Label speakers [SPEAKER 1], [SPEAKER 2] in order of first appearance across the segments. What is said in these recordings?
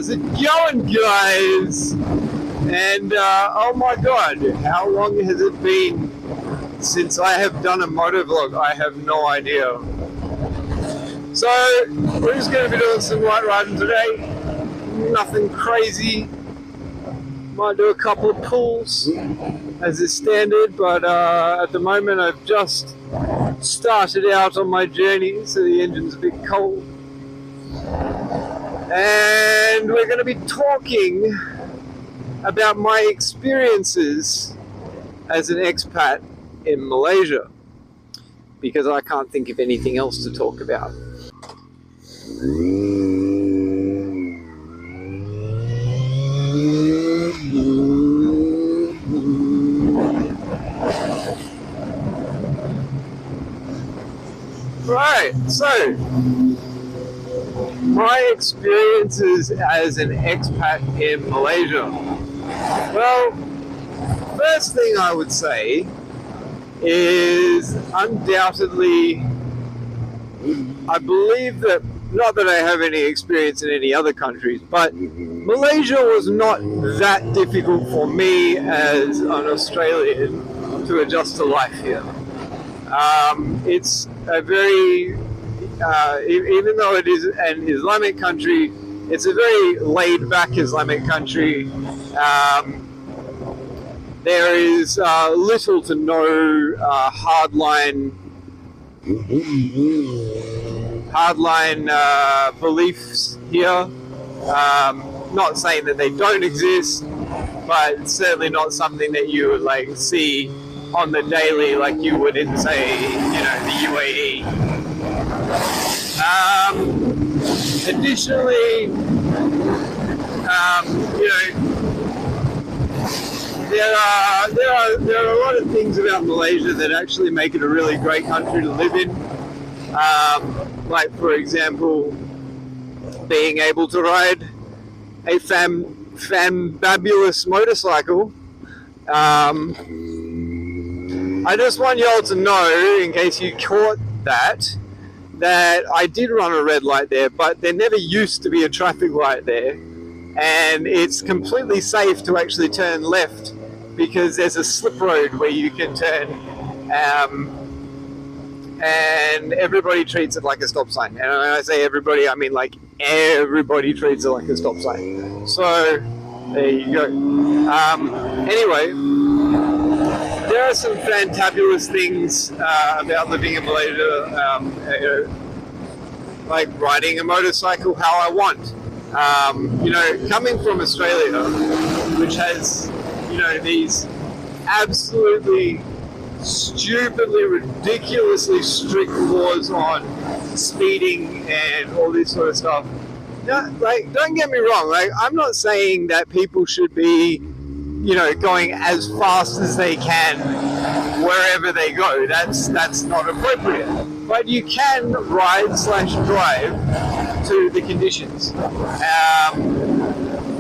[SPEAKER 1] How's it going, guys? And oh my god, how long has it been since I have done a motovlog? I have no idea. So we're just going to be doing some light riding today. Nothing crazy. Might do a couple of pulls as is standard, but at the moment I've just started out on my journey, so the engine's a bit cold. And we're going to be talking about my experiences as an expat in Malaysia, because I can't think of anything else to talk about. Right, so my experiences as an expat in Malaysia. Well, first thing I would say is undoubtedly, I believe that, not that I have any experience in any other countries, but Malaysia was not that difficult for me as an Australian to adjust to life here. It's a very, even though it is an Islamic country, it's a very laid-back Islamic country. There is little to no hardline beliefs here. Not saying that they don't exist, but it's certainly not something that you would like see on the daily like you would in, say, you know, the UAE. Additionally, you know, there are a lot of things about Malaysia that actually make it a really great country to live in. Like, for example, being able to ride a fabulous motorcycle. I just want y'all to know, in case you caught that I did run a red light there, but there never used to be a traffic light there. And it's completely safe to actually turn left because there's a slip road where you can turn, and everybody treats it like a stop sign. And when I say everybody, I mean like everybody treats it like a stop sign. So there you go. Anyway, there are some fantabulous things about living in Malaysia, like riding a motorcycle how I want. You know, coming from Australia, which has, you know, these absolutely stupidly, ridiculously strict laws on speeding and all this sort of stuff. No, like, don't get me wrong, like, I'm not saying that people should be, you know, going as fast as they can wherever they go. That's not appropriate. But you can ride/drive to the conditions.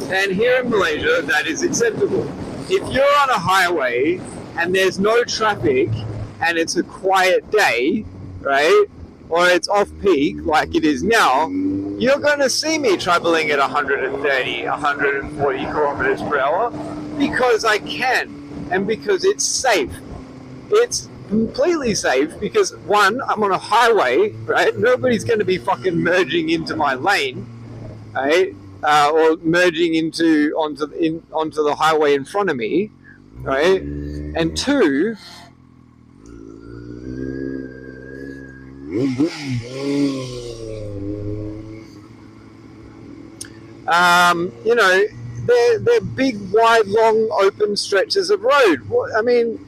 [SPEAKER 1] And here in Malaysia, that is acceptable. If you're on a highway and there's no traffic and it's a quiet day, right, or it's off-peak like it is now, you're going to see me traveling at 130, 140 kilometers per hour because I can and because it's safe. It's completely safe because, one, I'm on a highway, right? Nobody's going to be fucking merging into my lane, right? Or merging onto the highway in front of me, right? And two, you know, they're big, wide, long, open stretches of road. I mean,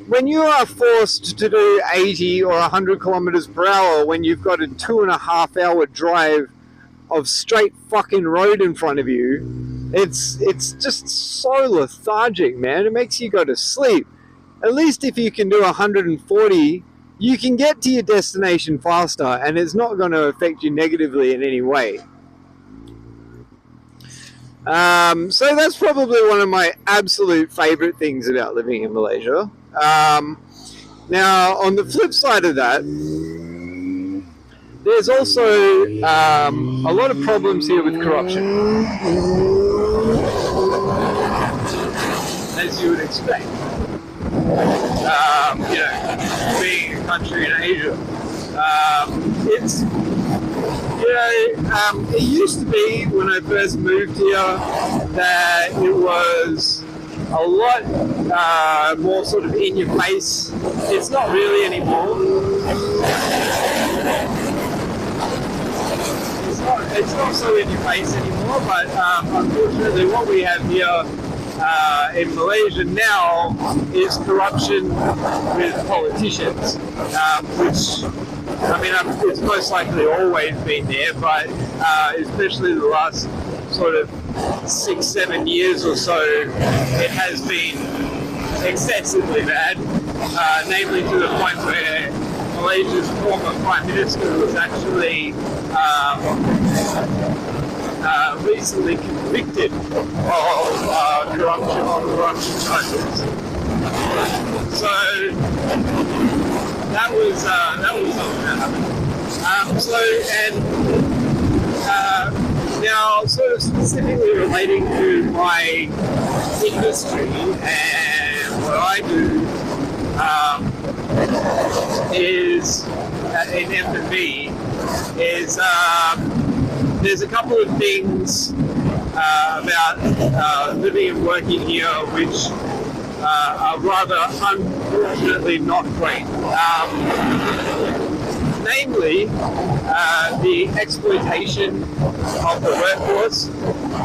[SPEAKER 1] when you are forced to do 80 or 100 kilometers per hour when you've got a 2.5 hour drive of straight fucking road in front of you, it's just so lethargic, man. It makes you go to sleep. At least if you can do 140, you can get to your destination faster and it's not going to affect you negatively in any way. So that's probably one of my absolute favorite things about living in Malaysia. Now, on the flip side of that, there's also a lot of problems here with corruption, as you would expect. You know, being a country in Asia, it's, you know, it used to be when I first moved here that it was a lot more sort of in your face. It's not really anymore. It's not so in your face anymore, but unfortunately what we have here in Malaysia now is corruption with politicians, which, I mean, it's most likely always been there, but especially the last sort of 6-7 years or so, it has been excessively bad, namely to the point where Malaysia's former Prime Minister was actually recently convicted of corruption charges. So that was something that happened. Now, sort of specifically relating to my industry and what I do is in F&B is there's a couple of things about living and working here which are rather unfortunately not great. Namely, the exploitation of the workforce.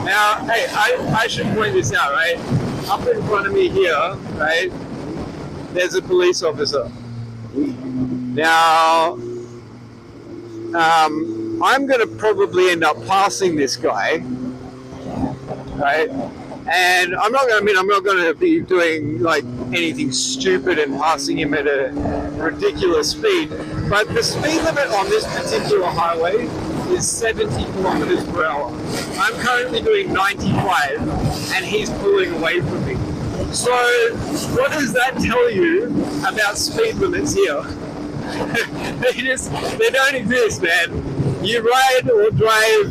[SPEAKER 1] Now, hey, I should point this out, right? Up in front of me here, right, there's a police officer. Now, I'm going to probably end up passing this guy, right? And I'm not going to be doing like anything stupid and passing him at a ridiculous speed. But the speed limit on this particular highway is 70 kilometers per hour. I'm currently doing 95, and he's pulling away from me. So, what does that tell you about speed limits here? they don't exist, man. You ride or drive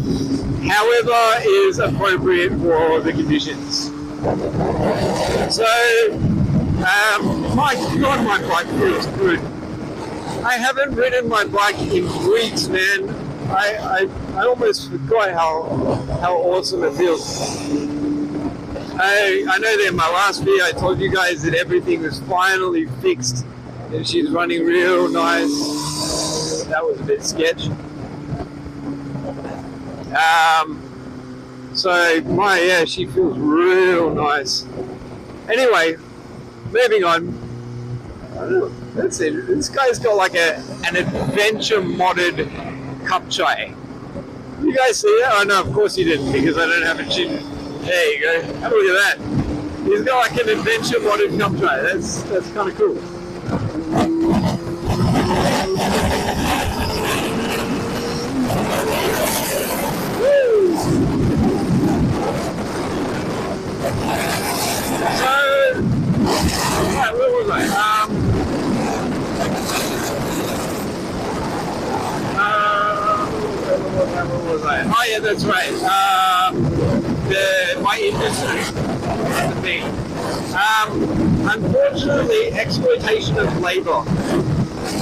[SPEAKER 1] however is appropriate for the conditions. So, my God, my bike feels good. I haven't ridden my bike in weeks, man. I almost forgot how awesome it feels. I know that in my last video I told you guys that everything was finally fixed and she's running real nice. That was a bit sketch. So she feels real nice. Anyway, moving on. I don't know, that's it. This guy's got like an adventure modded cup chai. You guys see that? Oh no, of course you didn't, because I don't have a chin. There you go. Have a look at that. He's got like an adventure modded cup chai. That's kind of cool. Woo! So, right, where was I? What was I? Oh yeah, that's right. My industry, the thing. Unfortunately, exploitation of labour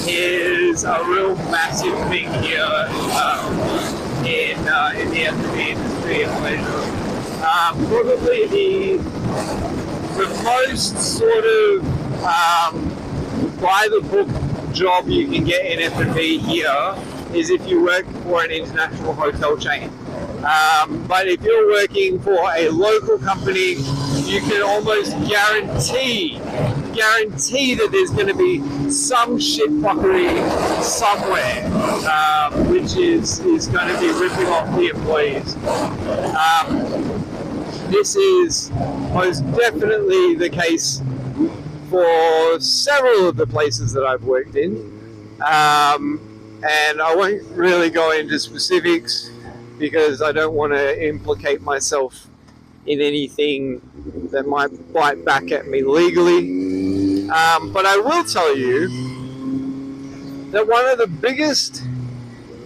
[SPEAKER 1] is a real massive thing here in the F&B industry in Malaysia. Probably the most sort of by the book job you can get in F&B here is if you work for an international hotel chain. But if you're working for a local company, you can almost guarantee that there's going to be some shit fuckery somewhere, which is going to be ripping off the employees. This is most definitely the case for several of the places that I've worked in. And I won't really go into specifics because I don't want to implicate myself in anything that might bite back at me legally. But I will tell you that one of the biggest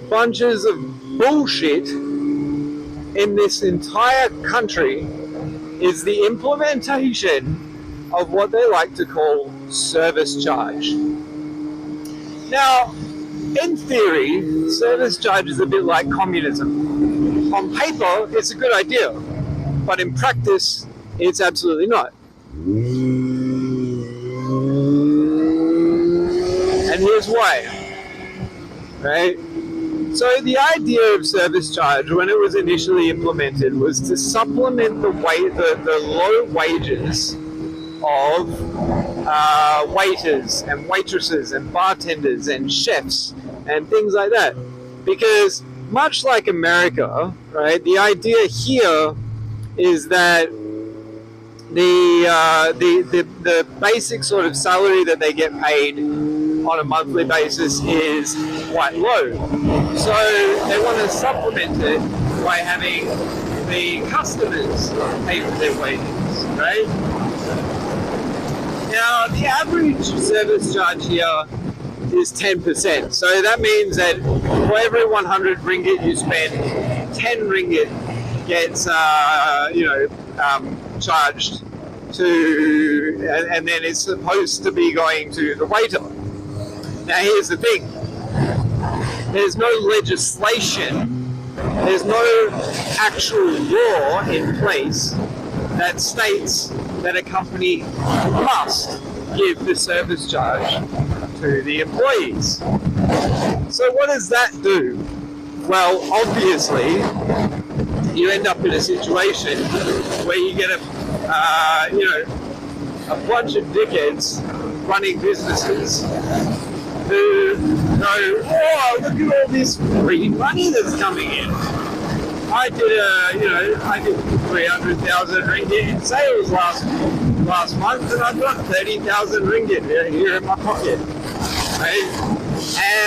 [SPEAKER 1] bunches of bullshit in this entire country is the implementation of what they like to call service charge. Now, in theory, service charge is a bit like communism. On paper, it's a good idea, but in practice, it's absolutely not. And here's why, right? So the idea of service charge, when it was initially implemented, was to supplement the low wages of waiters and waitresses and bartenders and chefs and things like that. Because much like America, right, the idea here is that the basic sort of salary that they get paid on a monthly basis is quite low. So they want to supplement it by having the customers pay for their wages, right? Now, the average service charge here is 10%. So that means that for every 100 ringgit you spend, 10 ringgit gets, charged to, and then it's supposed to be going to the waiter. Now, here's the thing. There's no legislation, there's no actual law in place that states that a company must give the service charge to the employees. So what does that do? Well, obviously, you end up in a situation where you get a bunch of dickheads running businesses who go, oh, look at all this free money that's coming in. I did 300,000 ringgit in sales last month, and I've got 30,000 ringgit here in my pocket. Right?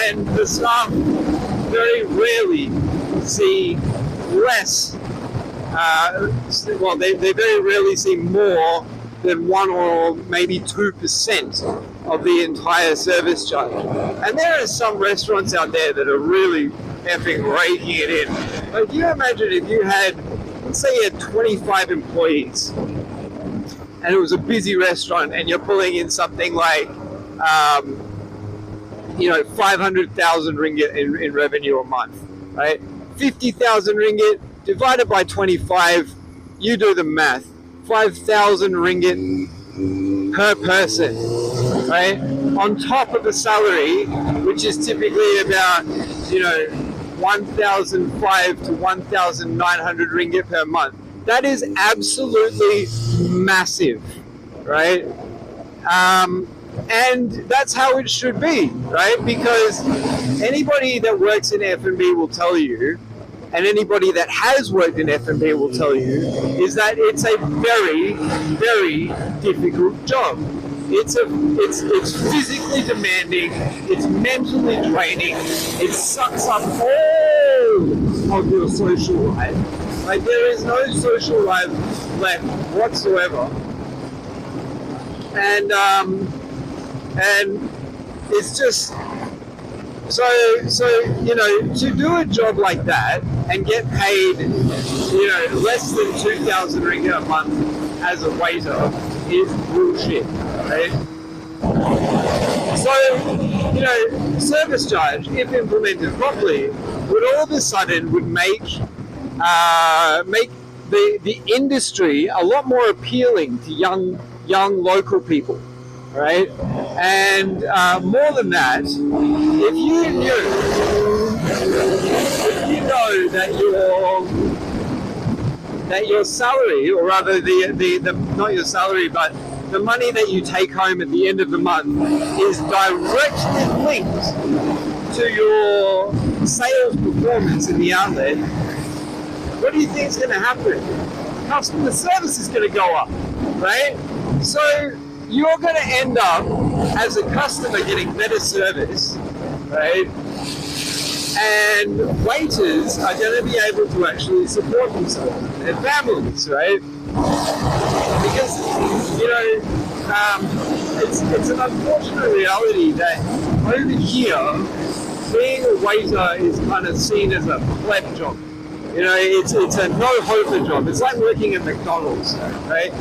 [SPEAKER 1] And the staff very rarely see less. They very rarely see more than 1 or maybe 2% of the entire service charge. And there are some restaurants out there that are really effing raking it in. Like, you imagine if you had, let's say you had 25 employees and it was a busy restaurant and you're pulling in something like 500,000 ringgit in revenue a month, right? 50,000 ringgit divided by 25, you do the math, 5,000 ringgit per person, right? On top of the salary, which is typically about, 1,500 to 1,900 ringgit per month. That is absolutely massive, right? And that's how it should be, right? Because anybody that works in F&B will tell you, and anybody that has worked in F&B will tell you, is that it's a very, very difficult job. It's physically demanding, it's mentally draining, it sucks up all of your social life. Like, there is no social life left whatsoever. And it's just, so to do a job like that and get paid, less than 2,000 ringgit a month as a waiter is bullshit, right? So, service charge, if implemented properly, would all of a sudden make the industry a lot more appealing to young local people, right? And more than that, if you know that your salary, or rather the not your salary, but the money that you take home at the end of the month is directly linked to your sales performance in the outlet, what do you think is going to happen? Customer service is going to go up, right? So you're going to end up, as a customer, getting better service, right? And waiters are going to be able to actually support themselves and their families, right? Because, it's an unfortunate reality that over here, being a waiter is kind of seen as a pleb job. You know, it's a no-hoper job. It's like working at McDonald's, right?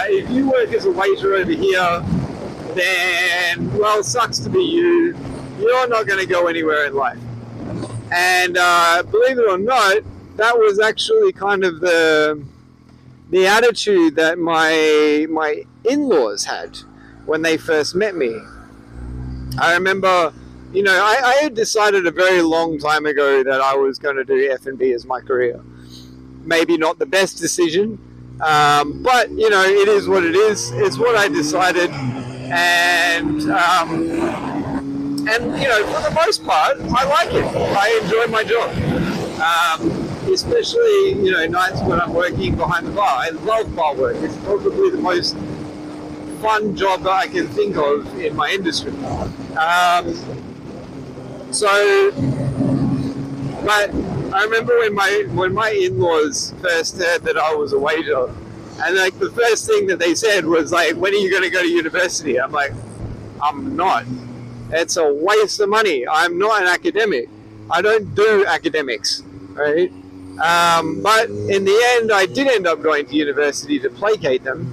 [SPEAKER 1] If you work as a waiter over here, then, well, sucks to be you. You're not going to go anywhere in life. And believe it or not, that was actually kind of the attitude that my in-laws had when they first met me. I remember, you know, I had decided a very long time ago that I was going to do F&B as my career. Maybe not the best decision, but, you know, it is what it is. It's what I decided. And you know, for the most part, I like it. I enjoy my job. Especially, you know, nights when I'm working behind the bar. I love bar work. It's probably the most fun job that I can think of in my industry. But I remember when my in-laws first heard that I was a waiter, and like the first thing that they said was like, "When are you going to go to university?" I'm like, "I'm not. It's a waste of money. I'm not an academic. I don't do academics, right?" But in the end, I did end up going to university to placate them.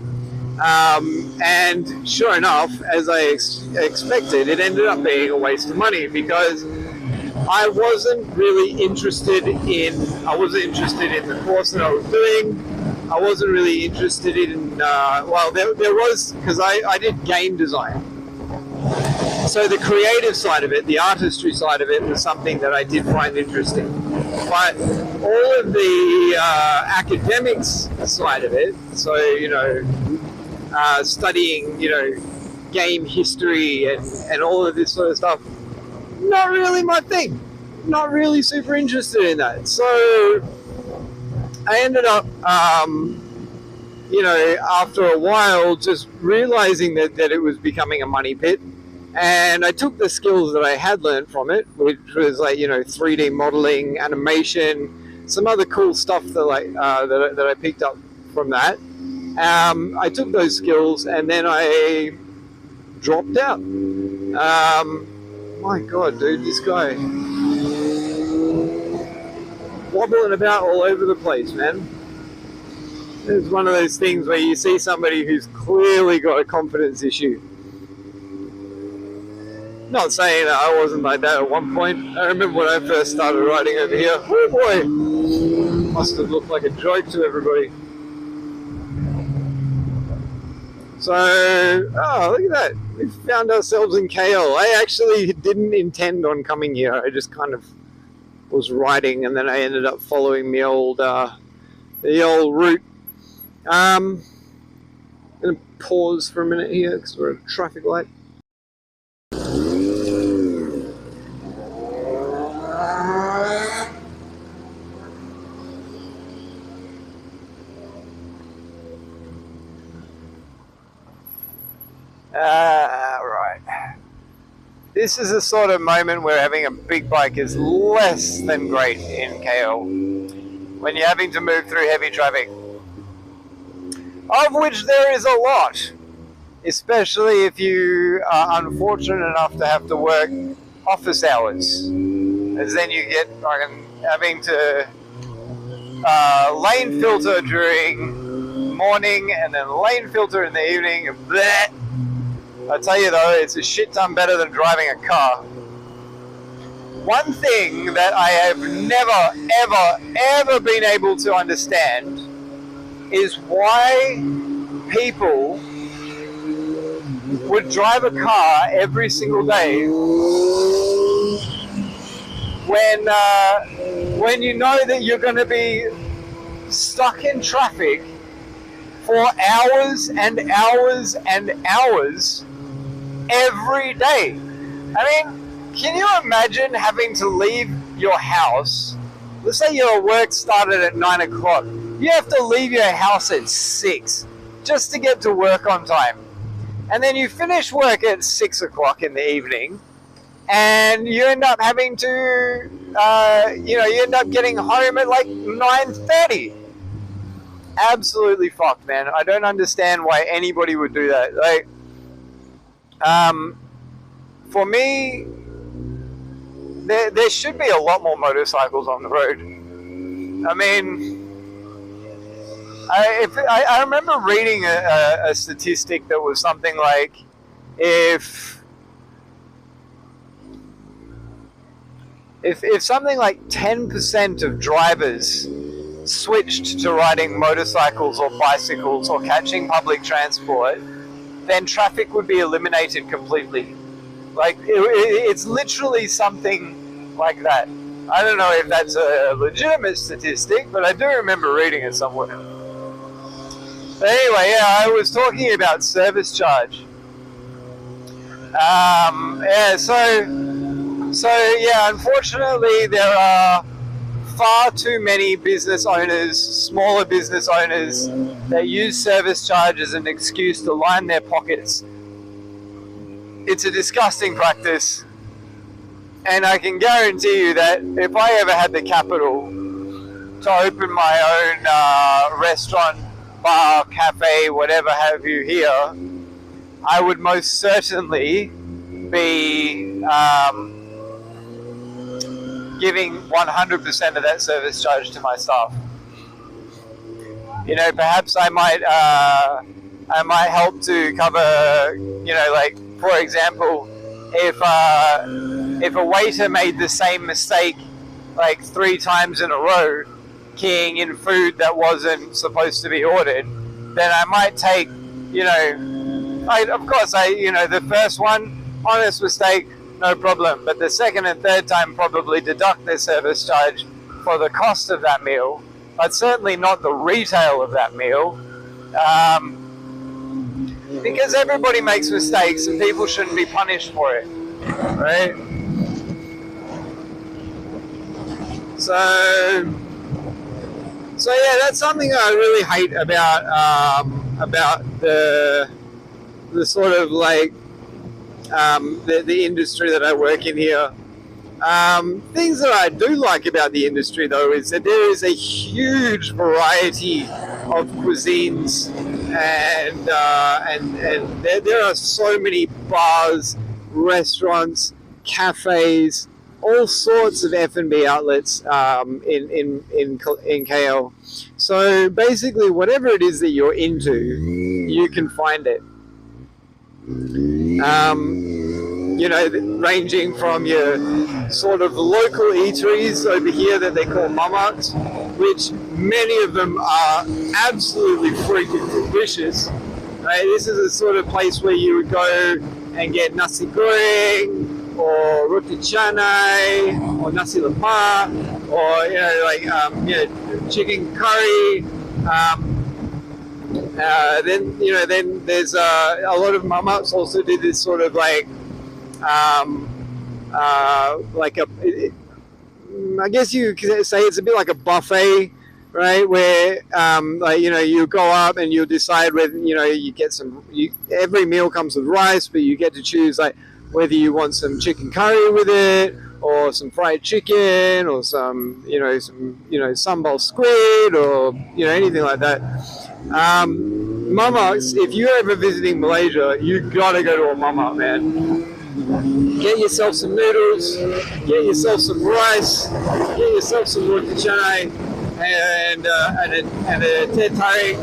[SPEAKER 1] And sure enough, as I expected, it ended up being a waste of money because I wasn't really interested in the course that I was doing. I wasn't really interested in, well, there was, because I did game design. So the creative side of it, the artistry side of it, was something that I did find interesting. But all of the academics side of it, so, you know, studying, you know, game history and all of this sort of stuff, not really my thing. Not really super interested in that. So I ended up, you know, after a while, just realizing that it was becoming a money pit. And I took the skills that I had learned from it, which was like, you know, 3D modeling, animation, some other cool stuff that that I picked up from that. I took those skills and then I dropped out. My God, dude, this guy wobbling about all over the place, man. It's one of those things where you see somebody who's clearly got a confidence issue. Not saying that I wasn't like that at one point. I remember when I first started riding over here. Oh boy, must have looked like a joke to everybody. So, oh, look at that. We found ourselves in KL. I actually didn't intend on coming here. I just kind of was riding and then I ended up following the old route. I'm going to pause for a minute here because we're at a traffic light. Right. This is a sort of moment where having a big bike is less than great in KL when you're having to move through heavy traffic, of which there is a lot, especially if you are unfortunate enough to have to work office hours, as then you get having to lane filter during morning and then lane filter in the evening. Bleh. I tell you though, it's a shit ton better than driving a car. One thing that I have never, ever been able to understand is why people would drive a car every single day when you know that you're going to be stuck in traffic for hours and hours and hours every day. I mean, can you imagine having to leave your house? Let's say your work started at 9 o'clock. You have to leave your house at 6 just to get to work on time. And then you finish work at 6 o'clock in the evening and you end up having to, you end up getting home at like 9:30. Absolutely fucked, man. I don't understand why anybody would do that. Like, for me, there should be a lot more motorcycles on the road. I mean, I remember reading a statistic that was something like, if something like 10% of drivers switched to riding motorcycles or bicycles or catching public transport, then traffic would be eliminated completely. Like, it's literally something like that. I don't know if that's a legitimate statistic, but I do remember reading it somewhere. But anyway, yeah, I was talking about service charge. Yeah, unfortunately, there are far too many business owners, smaller business owners, that use service charge as an excuse to line their pockets. It's a disgusting practice, and I can guarantee you that if I ever had the capital to open my own restaurant, bar, cafe, whatever have you here, I would most certainly be giving 100% of that service charge to my staff. You know, perhaps I might help to cover, you know, like, for example, if a waiter made the same mistake like 3 times in a row, keying in food that wasn't supposed to be ordered, then I might take, you know, the first one, honest mistake, no problem. But the second and third time, probably deduct their service charge for the cost of that meal, but certainly not the retail of that meal, because everybody makes mistakes and people shouldn't be punished for it, right? So yeah, that's something I really hate about the sort of like the industry that I work in here. Things that I do like about the industry, though, is that there is a huge variety of cuisines, and there are so many bars, restaurants, cafes, all sorts of F&B outlets in KL. So basically, whatever it is that you're into, you can find it. You know, ranging from your sort of local eateries over here that they call mamaks, which many of them are absolutely freaking delicious. Right? This is a sort of place where you would go and get nasi goreng, or roti canai, or nasi lemak, or chicken curry. Then there's a lot of mamaks also do this sort of like I guess you could say it's a bit like a buffet, right? Where you go up and you decide whether you get every meal comes with rice, but you get to choose like whether you want some chicken curry with it, or some fried chicken, or some sambal squid, or anything like that. Mamaks, if you're ever visiting Malaysia, you gotta go to a mamak, man. Get yourself some noodles, get yourself some rice, get yourself some roti canai, and a teh tarik,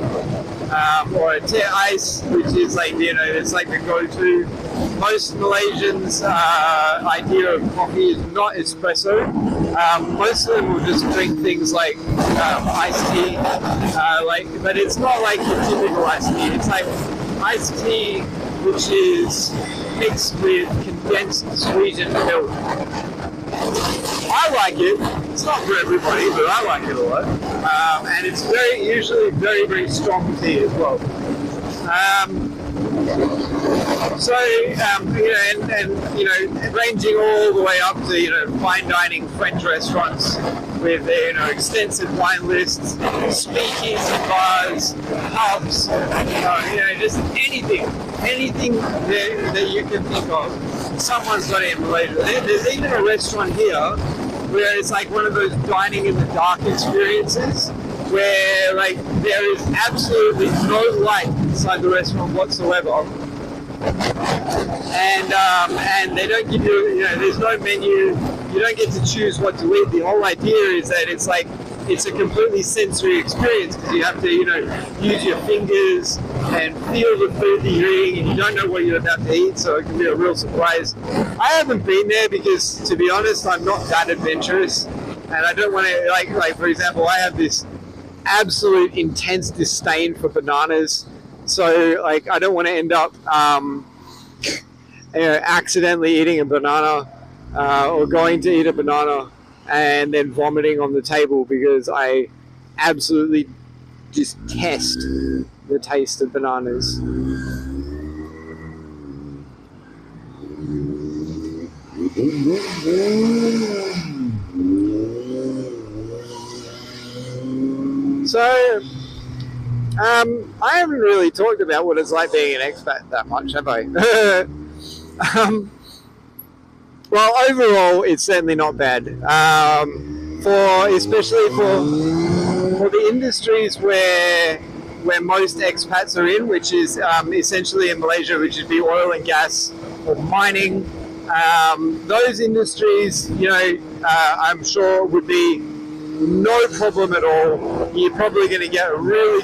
[SPEAKER 1] or a teh ice, which is like it's like the go-to. Most Malaysians' idea of coffee is not espresso. Most of them will just drink things like iced tea, but it's not like your typical iced tea. It's like iced tea which is mixed with condensed sweetened milk. I like it. It's not for everybody, but I like it a lot. And it's usually very, very strong tea as well. Ranging all the way up to fine dining French restaurants with their extensive wine lists, speakeasy bars, pubs, just anything that you can think of. Someone's got it in Malaysia. There's even a restaurant here where it's like one of those dining in the dark experiences, where like there is absolutely no light inside the restaurant whatsoever, and they don't give you, there's no menu, you don't get to choose what to eat. The whole idea is that it's like, it's a completely sensory experience because you have to, you know, use your fingers and feel the food that you're eating, and you don't know what you're about to eat, so it can be a real surprise. I haven't been there because, to be honest, I'm not that adventurous, and I don't want to, like for example, I have this absolute intense disdain for bananas, so like I don't want to end up you know, accidentally eating a banana or going to eat a banana and then vomiting on the table because I absolutely detest the taste of bananas. So, I haven't really talked about what it's like being an expat that much, have I? Well, overall, it's certainly not bad. Especially for the industries where most expats are in, which is essentially in Malaysia, which would be oil and gas or mining. Those industries, you know, I'm sure would be no problem at all. You're probably going to get really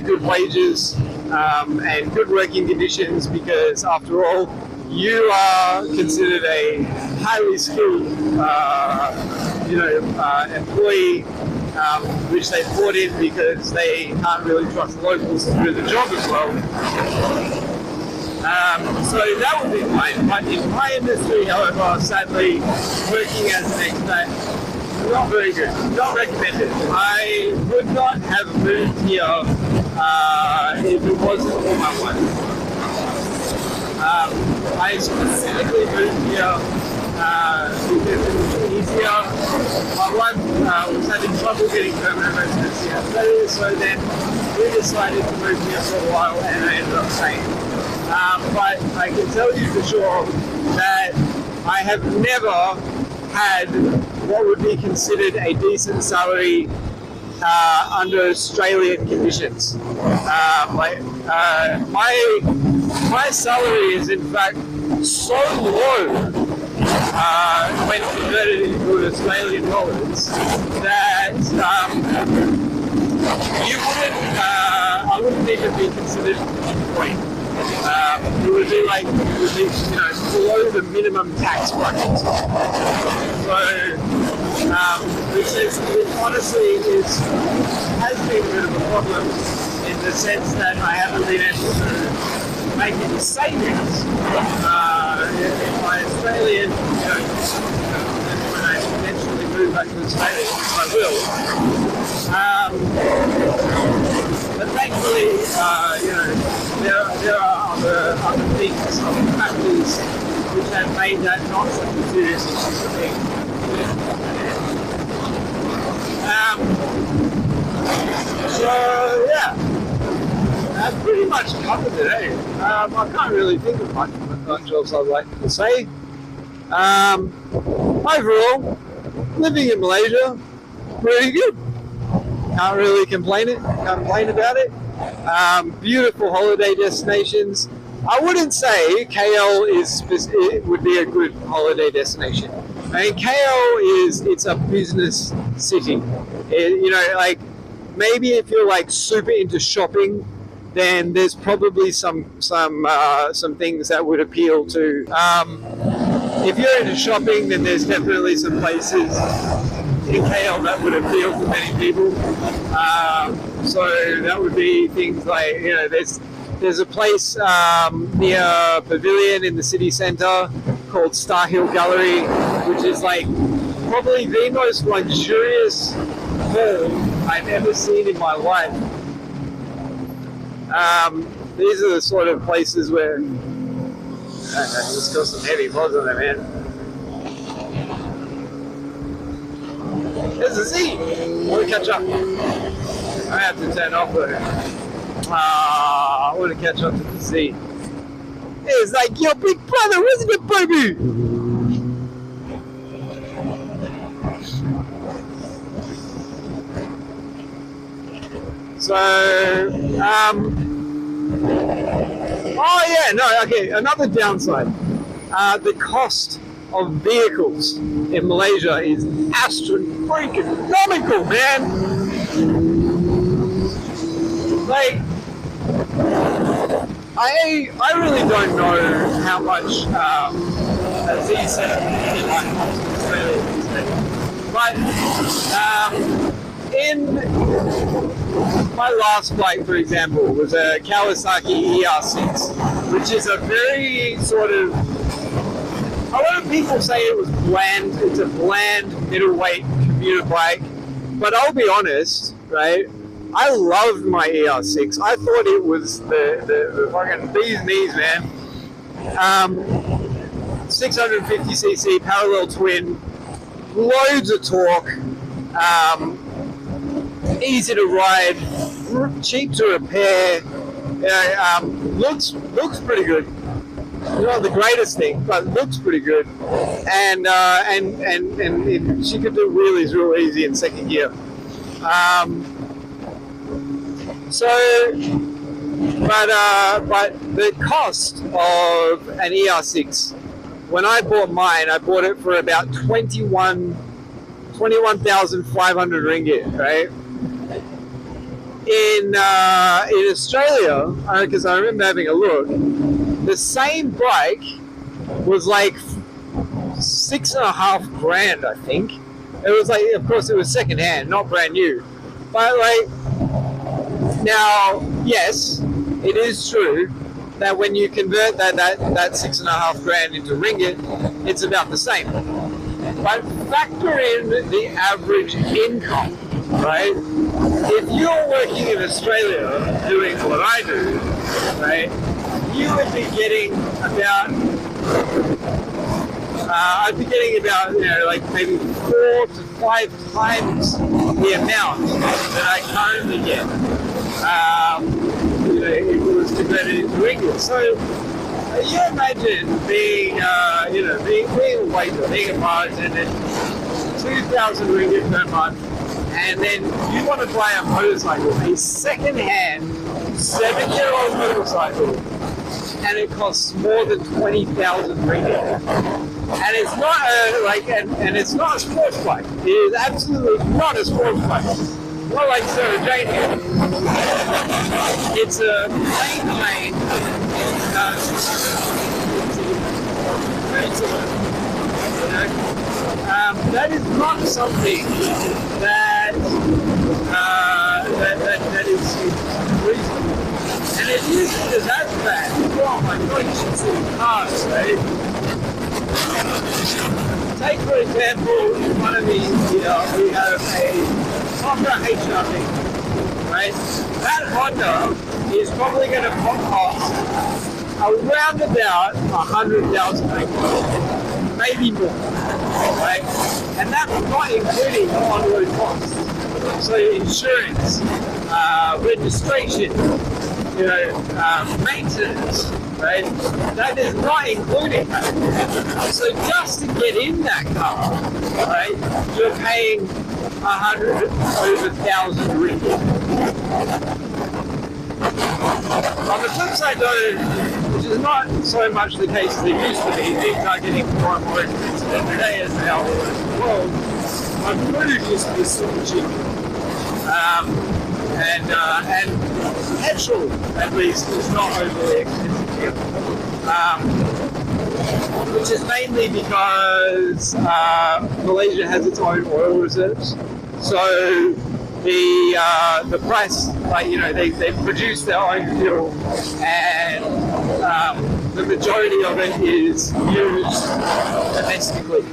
[SPEAKER 1] good wages and good working conditions because, after all, you are considered a highly skilled, employee, which they brought in because they can't really trust locals to do the job as well. So that would be fine. But in my industry, however, sadly, working as an expat, not very good. Not recommended. I would not have moved here if it wasn't for my wife. I specifically moved here because it was easier. My wife was having trouble getting permanent residency in Australia, so then we decided to move here for a while, and I ended up staying. But I can tell you for sure that I have never had what would be considered a decent salary under Australian conditions. My salary is in fact so low when converted into Australian dollars that I wouldn't even be considered employed. It would be below the minimum tax bracket. So, which honestly has been a bit of a problem in the sense that I haven't been able to make any savings in my Australian, when I eventually move back to Australia, I will. But thankfully, there are other things, other factors which have made that not such a serious issue for me. So yeah, that's pretty much covered today. I can't really think of much else I'd like to say. Overall, living in Malaysia, pretty good. Can't really complain about it. Beautiful holiday destinations. I wouldn't say KL would be a good holiday destination. I mean, KL it's a business city. Maybe if you're like super into shopping, then there's probably some things that would appeal to. If you're into shopping, then there's definitely some places in KL that would appeal to many people. So that would be things like, there's a place near Pavilion in the city centre called Star Hill Gallery, which is like probably the most luxurious hall I've ever seen in my life. These are the sort of places where it's got some heavy pods on there, man. There's a Z. I want to catch up. I have to turn off though. I want to catch up to the Z. It's like, yo, big brother, where's the baby? So, another downside. The cost of vehicles in Malaysia is astronomical, man. Like, I really don't know how much a Z7 is like in Australia these days. But in my last bike, for example, was a Kawasaki ER6, which is a very sort of, a lot of people say it was bland. It's a bland middleweight commuter bike, but I'll be honest, right? I loved my ER6. I thought it was the fucking bee's knees, man. 650cc parallel twin, loads of torque, easy to ride, cheap to repair. Looks pretty good. Not the greatest thing, but looks pretty good. And she could do wheelies real easy in second gear. But the cost of an ER6, when I bought mine, I bought it for about 21,500 ringgit, right? In Australia, because I remember having a look, the same bike was like 6.5 grand, I think. It was like, of course, it was second hand, not brand new. But like, now, yes, it is true that when you convert that 6.5 grand into ringgit, it's about the same. But factor in the average income, right? If you're working in Australia doing what I do, right, you would be getting about, I'd be getting about, like maybe 4 to 5 times the amount that I currently get. If it was converted into ringgit. So you imagine being, being a waiter, being a bartender, 2,000 ringgit per month, and then you want to buy a motorcycle, a second-hand 7-year-old motorcycle, and it costs more than 20,000 ringgit. And it's not and it's not a sports bike. It is absolutely not a sports bike. Not like Sarah Jane here. It's a plain Jane. That is not something that is reasonable. And if you think that's bad, oh my god, you should see the cars, right? Take for example, in front of me here, we have a Honda HRV, right? That Honda is probably going to cost around about 100,000 ringgit, maybe more, right? And that's not including on-road costs. So insurance, registration, maintenance, right? That is not including that. So just to get in that car, right, you're paying 100,000 ringgit. On the flip side though, which is not so much the case as it used to be, things are getting more and more expensive every day as they are all over the world. My food used to be super cheap. And petrol, at least, is not overly expensive here. Which is mainly because Malaysia has its own oil reserves. So the price, they produce their own fuel, and the majority of it is used domestically.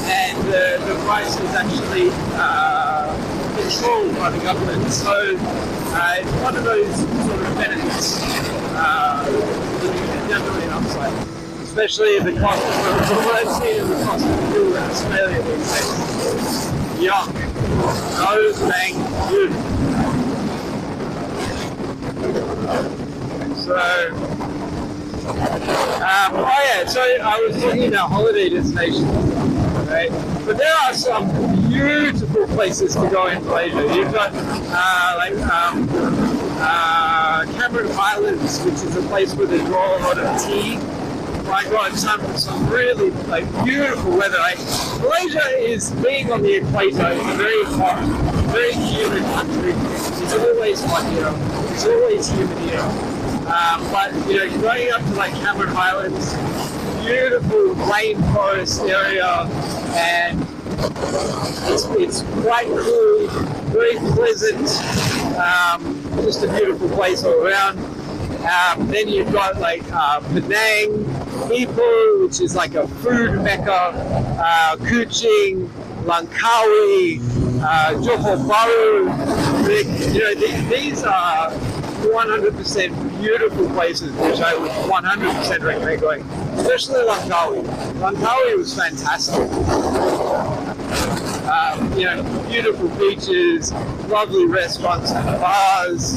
[SPEAKER 1] And the price is actually controlled by the government. So it's one of those sort of benefits. Definitely an upside, especially if the cost of what I've seen of the cost of fuel in Australia these days. Yuck. No thank you. So, so I was talking about holiday destinations, right? But there are some beautiful places to go in Malaysia. You've got Cameron Highlands, which is a place where they grow a lot of tea, my God, some really like beautiful weather. Like Malaysia is being on the equator. It's a very hot, very humid country. It's always hot here. It's always humid here. But you know, going up to like Cameron Highlands, beautiful rainforest area, and it's quite cool, very pleasant, just a beautiful place all around. Then you've got like Penang, Ipoh, which is like a food mecca, Kuching, Langkawi, Johor Bahru. You know, these are 100% beautiful places which I would 100% recommend going, especially Langkawi. Langkawi was fantastic. You know, beautiful beaches, lovely restaurants and bars,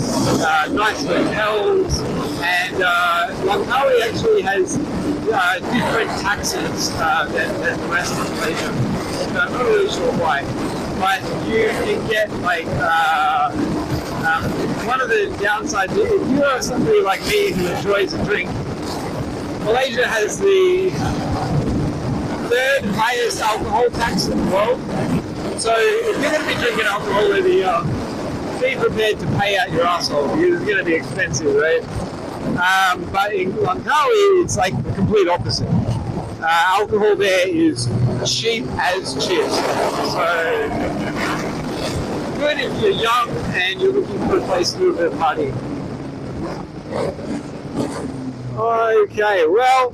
[SPEAKER 1] nice hotels, and Langkawi actually has different taxes than the rest of Malaysia. I'm not really sure why, but you can get like one of the downsides, if you are somebody like me who enjoys a drink, Malaysia has the third highest alcohol tax in the world. So if you're going to be drinking alcohol over here, be prepared to pay out your asshole because it's going to be expensive, right? But in Langkawi, it's like the complete opposite. Alcohol there is cheap as chips. So good if you're young and you're looking for a place to do a bit of partying. Okay, well,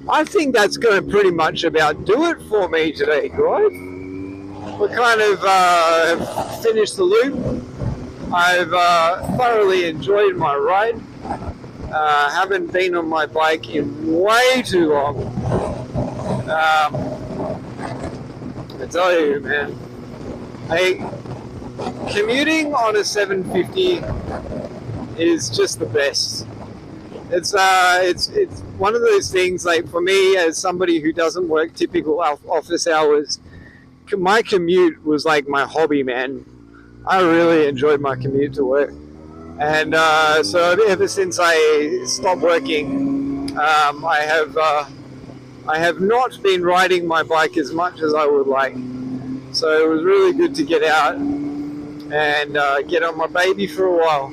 [SPEAKER 1] I think that's going to pretty much about do it for me today, guys. We kind of finished the loop. I've thoroughly enjoyed my ride. Haven't been on my bike in way too long. I tell you, man, commuting on a 750 is just the best. It's one of those things, like for me as somebody who doesn't work typical office hours, my commute was like my hobby, man. I really enjoyed my commute to work. And so ever since I stopped working, I have not been riding my bike as much as I would like. So it was really good to get out and get on my baby for a while.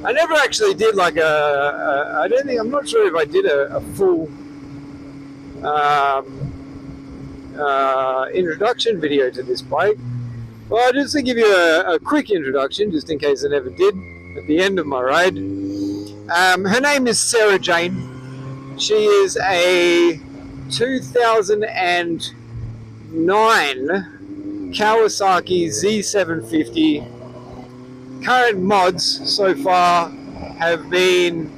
[SPEAKER 1] I never actually did like I'm not sure if I did a full introduction video to this bike. Well, just to give you a quick introduction, just in case I never did, at the end of my ride. Her name is Sarah Jane. She is a 2009 Kawasaki Z750. Current mods so far have been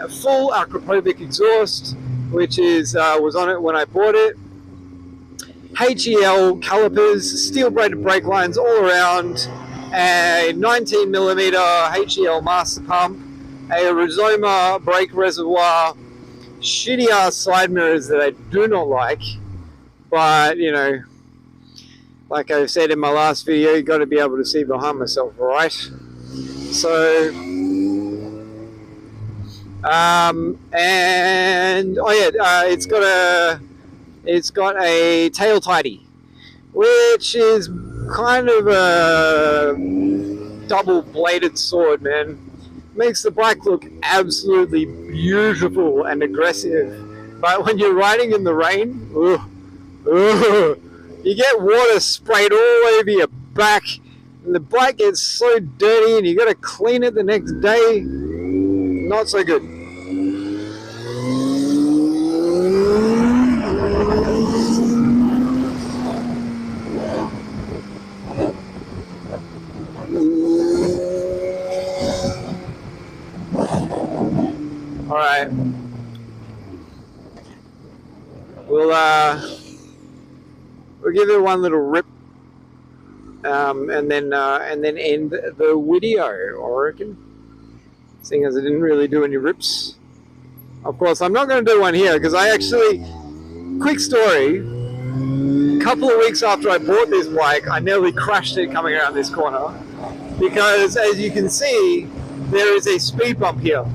[SPEAKER 1] full aquaprobic exhaust, which was on it when I bought it. HEL calipers, steel braided brake lines all around, a 19mm HEL master pump, a Rizoma brake reservoir, shitty ass side mirrors that I do not like, but you know, like I said in my last video, you got to be able to see behind myself, right? So, and oh yeah, it's got a tail tidy, which is kind of a double-bladed sword, man. Makes the bike look absolutely beautiful and aggressive, but when you're riding in the rain, you get water sprayed all over your back, and the bike gets so dirty, and you got to clean it the next day. Not so good. All right. We'll give it one little rip, and then end the video, I reckon. Seeing as I didn't really do any rips. Of course, I'm not going to do one here because I actually, quick story, a couple of weeks after I bought this bike, I nearly crashed it coming around this corner because, as you can see, there is a speed bump here.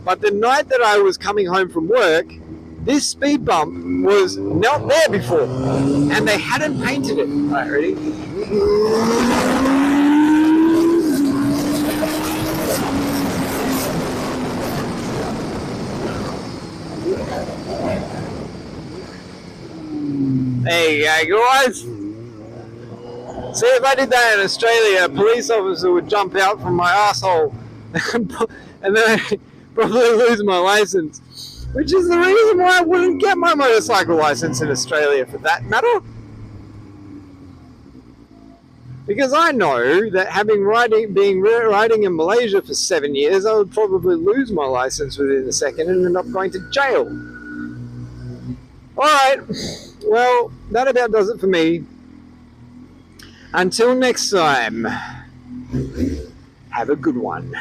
[SPEAKER 1] But the night that I was coming home from work, this speed bump was not there before, and they hadn't painted it. All right, ready? There you go, guys. See, if I did that in Australia, a police officer would jump out from my asshole and then I'd probably lose my license, which is the reason why I wouldn't get my motorcycle license in Australia for that matter. Because I know that being riding in Malaysia for 7 years, I would probably lose my license within a second and end up going to jail. Alright, well, that about does it for me. Until next time, have a good one.